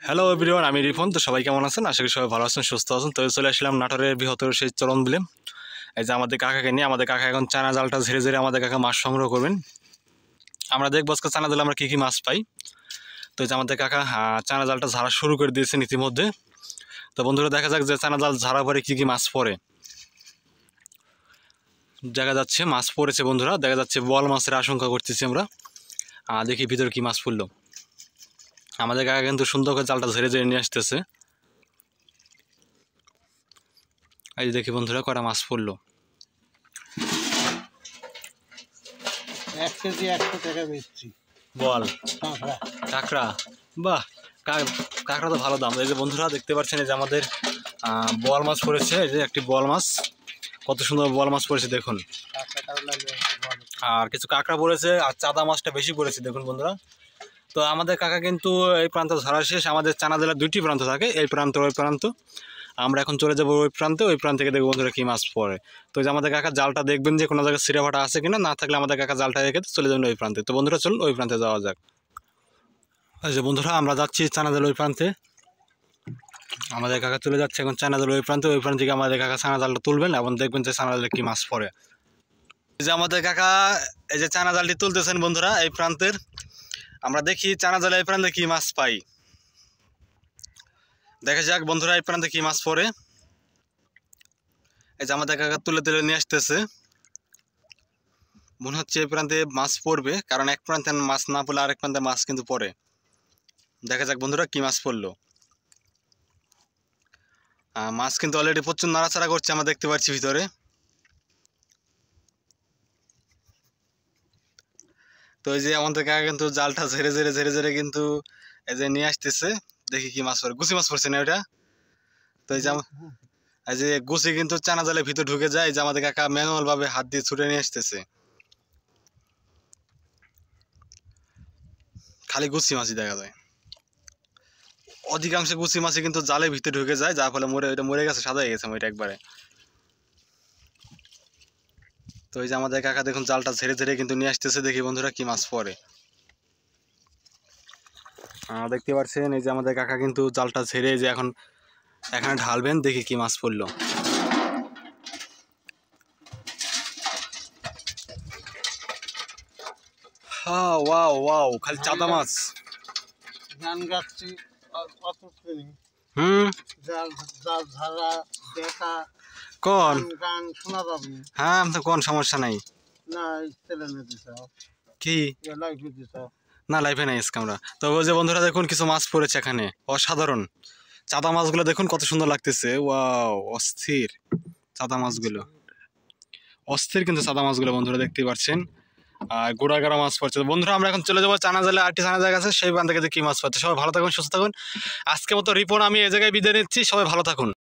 Hello everyone, আমি রিপন। তো সবাই কেমন আছেন? আশা করি সবাই ভালো আছেন, সুস্থ আছেন। তো চলে আসলাম নাটোরের বৃহত্তর সেই চরণ বিলে। এই যে আমাদের কাকাকে নিয়ে, আমাদের কাকা এখন চানা জালটা ঝেড়ে ঝেড়ে আমাদের কাকা মাছ সংগ্রহ করবেন। আমরা দেখবো আজকে চানা জালে আমরা কী কী মাছ পাই। তো এই যে আমাদের কাকা চানা জালটা ঝাড়া শুরু করে দিয়েছেন ইতিমধ্যে। তো বন্ধুরা, দেখা যাক যে চানা জাল ঝাড়া পরে কী কী মাছ পড়ে। দেখা যাচ্ছে মাছ পড়েছে বন্ধুরা, দেখা যাচ্ছে বোয়াল মাছের আশঙ্কা করতেছি আমরা। দেখি ভিতরে কী মাছ পড়লো। আমাদের কাকা কিন্তু সুন্দর করে জালটা ঝেড়ে ঝেড়ে নিয়ে আসতেছে। এই যে দেখি বন্ধুরা, কটা মাছ পড়লো। 1 কেজি 100 টাকা বেচছি। বল কাঁকড়া, বাহ, কাঁকড়া তো ভালো দাম। এই যে বন্ধুরা দেখতে পাচ্ছেন, এই যে আমাদের বোয়াল মাছ পড়েছে। এই যে একটি বোয়াল মাছ, কত সুন্দর বোয়াল মাছ পড়েছে দেখুন। আর কিছু কাঁকড়া পড়েছে, আর চাদা মাছটা বেশি পড়েছে দেখুন বন্ধুরা। তো আমাদের কাকা কিন্তু এই প্রান্ত ধরা শেষ। আমাদের চানা জেলার 2টি প্রান্ত থাকে, এই প্রান্ত ওই প্রান্ত। আমরা এখন চলে যাবো ওই প্রান্তে, ওই প্রান্ত থেকে দেখবো বন্ধুরা কী মাছ পড়ে। তো যে আমাদের কাকা জালটা দেখবেন যে কোনো জায়গায় সিরা ফাটা আছে কিনা, না থাকলে আমাদের কাকা জালটা রেখে চলে যাবেন ওই প্রান্তে। তো বন্ধুরা চলুন ওই প্রান্তে যাওয়া যাক। এই যে বন্ধুরা, আমরা যাচ্ছি চানা জাল ওই প্রান্তে। আমাদের কাকা চলে যাচ্ছে এখন চানা জাল ওই প্রান্তে। ওই প্রান্ত থেকে আমাদের কাকা চানা জালটা তুলবেন এবং দেখবেন যে চানা জালে কী মাছ পড়ে। এই যে আমাদের কাকা এই যে চানা জালটি তুলতেছেন বন্ধুরা এই প্রান্তের। আমরা দেখি চানা জালে এই প্রান্তে কী মাছ পাই। দেখা যাক বন্ধুরা এই প্রান্তে কী মাছ পড়ে। এই যে আমাদের কাকা তুলে তুলে নিয়ে আসতেছে। মনে হচ্ছে এই প্রান্তে মাছ পড়বে, কারণ এক প্রান্তে মাছ না পড়লে আরেক প্রান্তে মাছ কিন্তু পড়ে। দেখা যাক বন্ধুরা কী মাছ পড়লো। মাছ কিন্তু অলরেডি প্রচুর নাড়াচাড়া করছে, আমরা দেখতে পাচ্ছি ভিতরে। তো এই যে আমাদের কাকা কিন্তু জালটা ঝেড়ে ঝেড়ে ঝেড়ে ঝেড়ে কিন্তু এই যে নিয়ে আসতেছে। দেখি কি মাছ পড়ে। গুছি মাছ পড়ছে না ওটা? তো এই যে গুছি কিন্তু চানা জালের ভিতরে ঢুকে যায়। এই যে আমাদের কাকা ম্যানুয়াল ভাবে হাত দিয়ে ছুটে নিয়ে আসতেছে। খালি গুছি মাছই দেখা যায়, অধিকাংশ গুছি মাছই কিন্তু জালের ভিতরে ঢুকে যায়, যার ফলে মরে গেছে, সাদা হয়ে গেছে ওইটা একবারে। তো এই যে আমাদের কাকা দেখুন জালটা ঝেড়ে ঝেড়ে কিন্তু নিয়ে আসতেছে। দেখি বন্ধুরা কি মাছ পড়ে। দেখতে পাচ্ছেন এই যে আমাদের কাকা কিন্তু জালটা ঝেড়ে যে এখন এখানে ঢালবেন। দেখি কি মাছ পড়লো। হ্যাঁ, ওয়াও ওয়াও, খালি চাদা মাছ। গান গাচ্ছি অত জাল জাল ঝাড়া দেখা কোন গান শোনা যাবে। হ্যাঁ, তো কোন সমস্যা নাই। না চ্যানেলে দিছ কি লাইভে দিছ না, লাইফে নাই আজকে আমরা। তো ওই যে বন্ধুরা দেখুন কিছু মাছ পড়েছে এখানে, অসাধারণ। চাদা মাছগুলো দেখুন কত সুন্দর লাগতেছে। ওয়াও, অস্থির চাদা মাছগুলো, অস্থির কিন্তু চাদা মাছগুলো বন্ধুরা দেখতেই পাচ্ছেন। আর গোড়া গাড়া মাছ পড়ছে। বন্ধুরা আমরা এখন চলে যাবো চানা জালে, আটটি চানা জায়গা আছে, সেই বান থেকে কি মাছ পাচ্ছে। সবাই ভালো থাকুন, সুস্থ থাকুন। আজকে মতো রিপন আমি এই জায়গায় বিদায় নিচ্ছি। সবাই ভালো থাকুন।